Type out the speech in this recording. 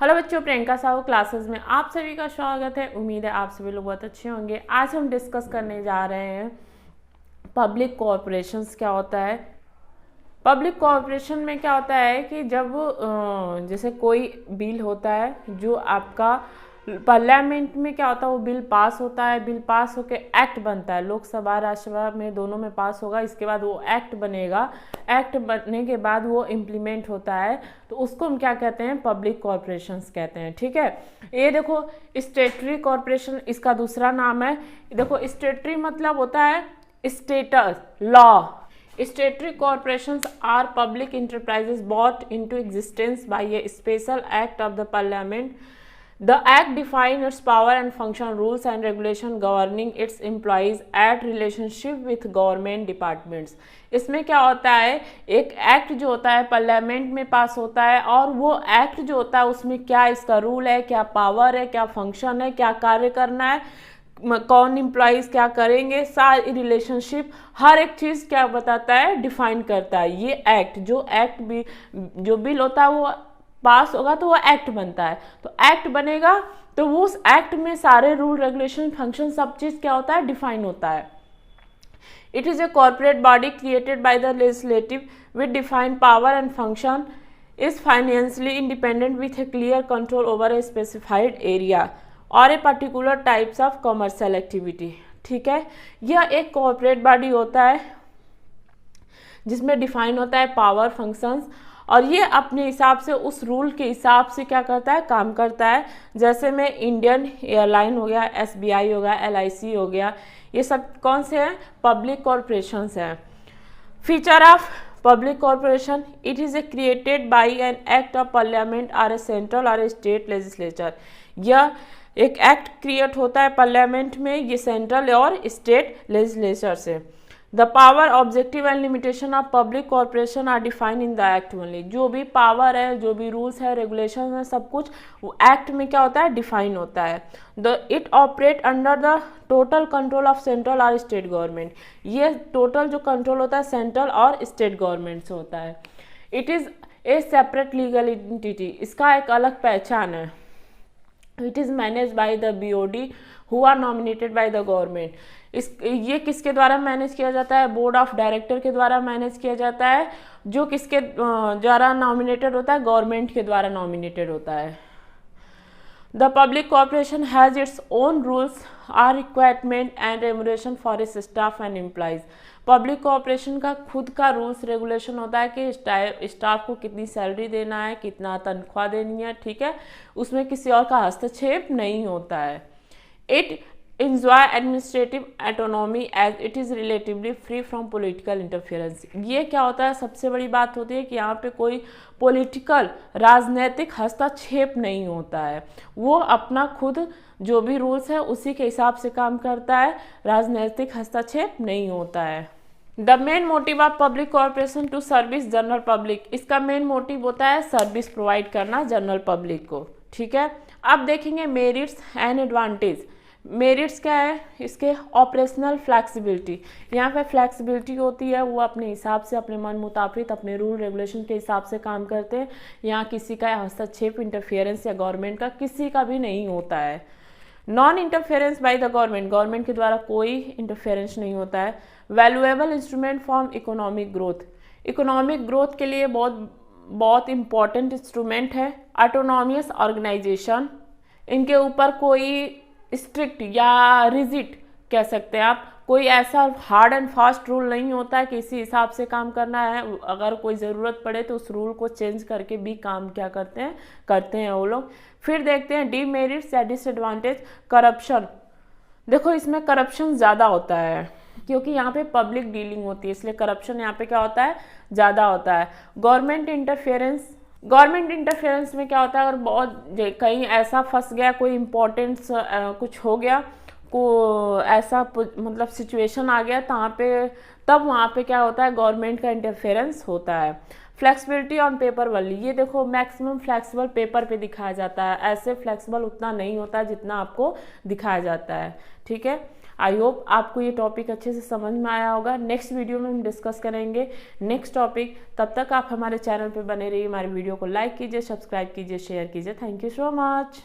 Hello बच्चों, Priyanka Sahu classes में आप सभी का स्वागत है। उम्मीद है आप सभी लोग बहुत अच्छे होंगे। आज हम डिस्कस करने जा रहे हैं पब्लिक कॉर्पोरेशंस क्या होता है। पब्लिक कॉर्पोरेशन में क्या होता है कि जब जैसे कोई बिल होता है जो आपका पार्लियामेंट में क्या होता है, वो बिल पास होता है। बिल पास होकर एक्ट बनता है, लोकसभा राज्यसभा में दोनों में पास होगा। इसके बाद वो एक्ट बनेगा। एक्ट बनने के बाद वो इम्प्लीमेंट होता है, तो उसको हम क्या कहते हैं, पब्लिक कॉर्पोरेशंस कहते हैं। ठीक है, ये देखो स्टेटरी कॉर्पोरेशन इसका दूसरा नाम है। देखो स्टेटरी मतलब होता है status law. Statutory corporations are public enterprises brought into existence by a special act of the parliament. The act defines its power and function, rules and regulation governing its employees at relationship with government departments. इसमें क्या होता है, एक act जो होता है parliament में पास होता है, और वो एक्ट जो होता है उसमें क्या इसका रूल है, क्या पावर है, क्या फंक्शन है, क्या कार्य करना है, कौन एम्प्लॉइज क्या करेंगे, सारी रिलेशनशिप, हर एक चीज़ क्या बताता है, डिफाइन करता है। ये एक्ट जो बिल होता है वो पास होगा तो वो एक्ट बनता है। तो एक्ट बनेगा तो वो उस एक्ट में सारे रूल रेगुलेशन फंक्शन सब चीज़ क्या होता है, डिफाइन होता है। It is a corporate body created by the legislative with defined power and function, is financially independent with a clear control over a specified area और a particular types of commercial activity. ठीक है, यह एक corporate body होता है जिसमें define होता है पावर फंक्शंस, और ये अपने हिसाब से उस रूल के हिसाब से क्या करता है, काम करता है। जैसे में इंडियन एयरलाइन हो गया, SBI हो गया, LIC हो गया, ये सब कौन से हैं, पब्लिक कॉर्पोरेशंस हैं। Feature of public corporation, it is A created by an act of parliament और ए सेंट्रल और ए स्टेट लेजिस्लेचर। यह एक एक्ट क्रिएट होता है पार्लियामेंट में, ये सेंट्रल और स्टेट लेजिस्लेचर से। The power, objective and limitation of public corporation are defined in the act only. जो भी पावर है, जो भी रूल्स है, रेगुलेशन है, सब कुछ वो एक्ट में क्या होता है, डिफाइन होता है। It operate under the total control of central और स्टेट गवर्नमेंट। ये टोटल जो कंट्रोल होता है सेंट्रल और स्टेट गवर्नमेंट से होता है। It is a separate legal entity, इसका एक अलग पहचान है। It is manage by the BOD who are nominated by the government. ये किसके द्वारा मैनेज किया जाता है, बोर्ड ऑफ डायरेक्टर के द्वारा मैनेज किया जाता है, जो किसके द्वारा नॉमिनेटेड होता है, गवर्नमेंट के द्वारा नॉमिनेटेड होता है। The public corporation has its own rules or requirement and remuneration for its staff and employees. Public corporation का खुद का रूल्स रेगुलेशन होता है कि स्टाफ को कितनी सैलरी देना है, कितना तनख्वाह देनी है। ठीक है, उसमें किसी और का हस्तक्षेप नहीं होता है। It enjoy administrative autonomy as it is relatively free from political interference। ये क्या होता है, सबसे बड़ी बात होती है कि यहाँ पे कोई पॉलिटिकल राजनीतिक हस्तक्षेप नहीं होता है। वो अपना खुद जो भी रूल्स है उसी के हिसाब से काम करता है, राजनीतिक हस्तक्षेप नहीं होता है। The main motive of public corporation to service general public, इसका मेन मोटिव होता है सर्विस प्रोवाइड करना जनरल पब्लिक को। ठीक है, अब देखेंगे मेरिट्स एंड एडवांटेज। मेरिट्स क्या है, इसके ऑपरेशनल फ्लैक्सिबिलिटी, यहाँ पे फ्लैक्सिबिलिटी होती है, वो अपने हिसाब से अपने मन मुताबिक अपने रूल रेगुलेशन के हिसाब से काम करते हैं। यहाँ किसी का हस्तक्षेप इंटरफेरेंस या गवर्नमेंट का किसी का भी नहीं होता है। Non interference by the government के द्वारा कोई इंटरफेरेंस नहीं होता है। Valuable instrument for economic growth, economic growth के लिए बहुत इंपॉर्टेंट इंस्ट्रूमेंट है। ऑटोनॉमियस ऑर्गेनाइजेशन, इनके ऊपर कोई स्ट्रिक्ट या रिजिड कह सकते हैं आप, कोई ऐसा हार्ड एंड फास्ट रूल नहीं होता है कि इसी हिसाब से काम करना है। अगर कोई ज़रूरत पड़े तो उस रूल को चेंज करके भी काम क्या करते हैं वो लोग। फिर देखते हैं डीमेरिट्स या डिसएडवांटेज। करप्शन, देखो इसमें करप्शन ज़्यादा होता है क्योंकि यहाँ पे पब्लिक डीलिंग होती है, इसलिए करप्शन यहाँ पे क्या होता है, ज़्यादा होता है। गवर्नमेंट इंटरफेरेंस में क्या होता है, अगर बहुत कहीं ऐसा फंस गया, कोई इम्पोर्टेंस कुछ हो गया, को ऐसा मतलब सिचुएशन आ गया तब वहाँ पे क्या होता है, गवर्नमेंट का इंटरफेरेंस होता है। फ्लेक्सिबिलिटी ऑन पेपर वाली, ये देखो मैक्सिमम फ्लेक्सिबल पेपर पे दिखाया जाता है, ऐसे फ्लेक्सिबल उतना नहीं होता है जितना आपको दिखाया जाता है। ठीक है, आई होप आपको ये टॉपिक अच्छे से समझ में आया होगा। नेक्स्ट वीडियो में हम डिस्कस करेंगे नेक्स्ट टॉपिक। तब तक आप हमारे चैनल पे बने रहिए, हमारे वीडियो को लाइक कीजिए, सब्सक्राइब कीजिए, शेयर कीजिए। Thank you so much.